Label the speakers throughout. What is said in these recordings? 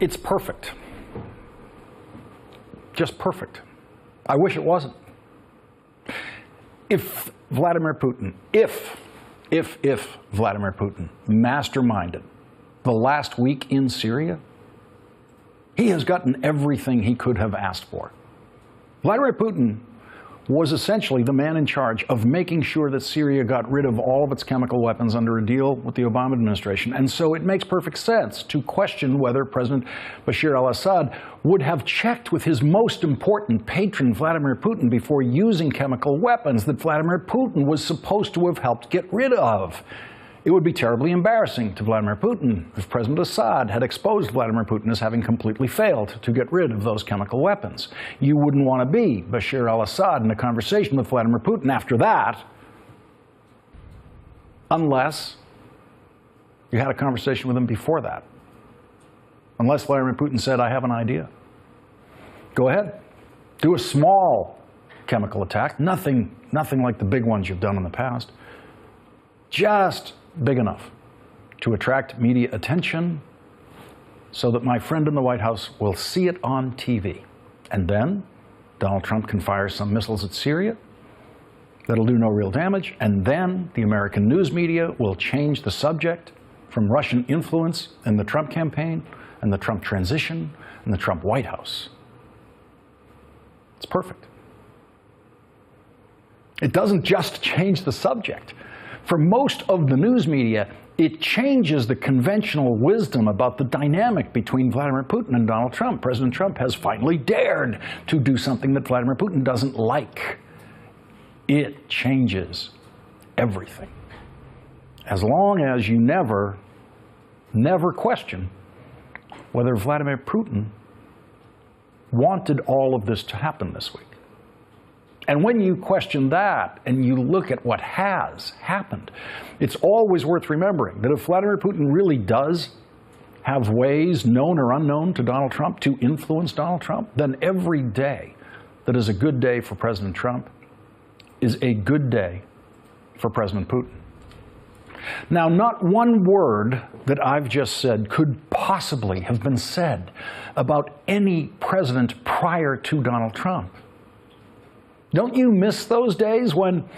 Speaker 1: It's perfect. Just perfect. I wish it wasn't. If Vladimir Putin, if Vladimir Putin masterminded the last week in Syria, he has gotten everything he could have asked for. Vladimir Putin was essentially the man in charge of making sure that Syria got rid of all of its chemical weapons under a deal with the Obama administration. And so it makes perfect sense to question whether President Bashar al-Assad would have checked with his most important patron, Vladimir Putin, before using chemical weapons that Vladimir Putin was supposed to have helped get rid of. It would be terribly embarrassing to Vladimir Putin if President Assad had exposed Vladimir Putin as having completely failed to get rid of those chemical weapons. You wouldn't want to be Bashar al-Assad in a conversation with Vladimir Putin after that, unless you had a conversation with him before that. Unless Vladimir Putin said, I have an idea. Go ahead. Do a small chemical attack. Nothing like the big ones you've done in the past. Just big enough to attract media attention so that my friend in the White House will see it on TV. And then Donald Trump can fire some missiles at Syria that'll do no real damage. And then the American news media will change the subject from Russian influence in the Trump campaign and the Trump transition and the Trump White House. It's perfect. It doesn't just change the subject. For most of the news media, it changes the conventional wisdom about the dynamic between Vladimir Putin and Donald Trump. President Trump has finally dared to do something that Vladimir Putin doesn't like. It changes everything. As long as you never question whether Vladimir Putin wanted all of this to happen this week. And when you question that and you look at what has happened, it's always worth remembering that if Vladimir Putin really does have ways, known or unknown, to Donald Trump to influence Donald Trump, then every day that is a good day for President Trump is a good day for President Putin. Now, not one word that I've just said could possibly have been said about any president prior to Donald Trump. Don't you miss those days when,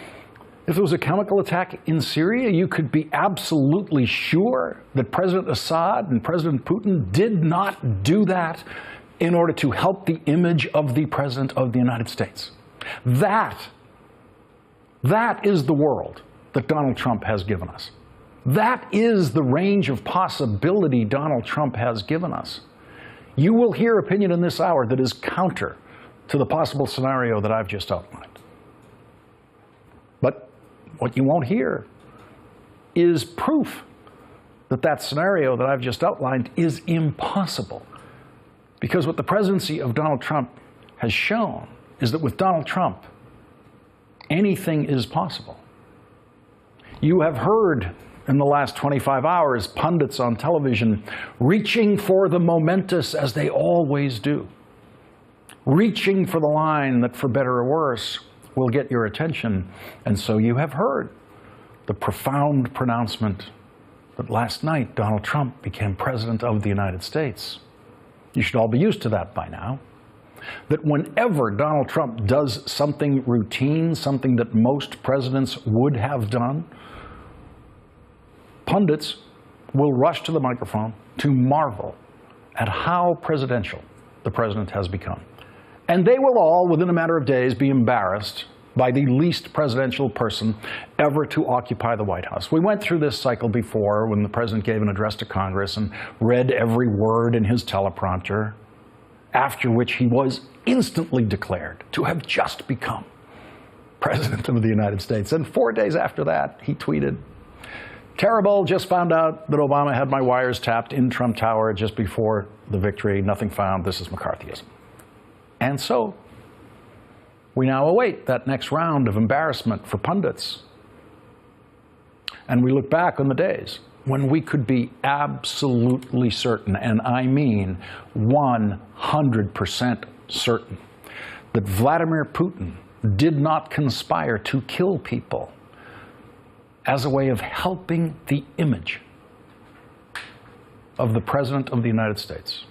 Speaker 1: if there was a chemical attack in Syria, you could be absolutely sure that President Assad and President Putin did not do that in order to help the image of the President of the United States? That is the world that Donald Trump has given us. That is the range of possibility Donald Trump has given us. You will hear opinion in this hour that is counter to the possible scenario that I've just outlined. But what you won't hear is proof that that scenario that I've just outlined is impossible. Because what the presidency of Donald Trump has shown is that with Donald Trump, anything is possible. You have heard in the last 25 hours pundits on television reaching for the momentous as they always do. Reaching for the line that, for better or worse, will get your attention. And so you have heard the profound pronouncement that last night Donald Trump became President of the United States. You should all be used to that by now. That whenever Donald Trump does something routine, something that most presidents would have done, pundits will rush to the microphone to marvel at how presidential the president has become. And they will all, within a matter of days, be embarrassed by the least presidential person ever to occupy the White House. We went through this cycle before when the president gave an address to Congress and read every word in his teleprompter, after which he was instantly declared to have just become President of the United States. And 4 days after that, he tweeted, "Terrible, just found out that Obama had my wires tapped in Trump Tower just before the victory. Nothing found. This is McCarthyism." And so we now await that next round of embarrassment for pundits. And we look back on the days when we could be absolutely certain, and I mean 100% certain, that Vladimir Putin did not conspire to kill people as a way of helping the image of the President of the United States.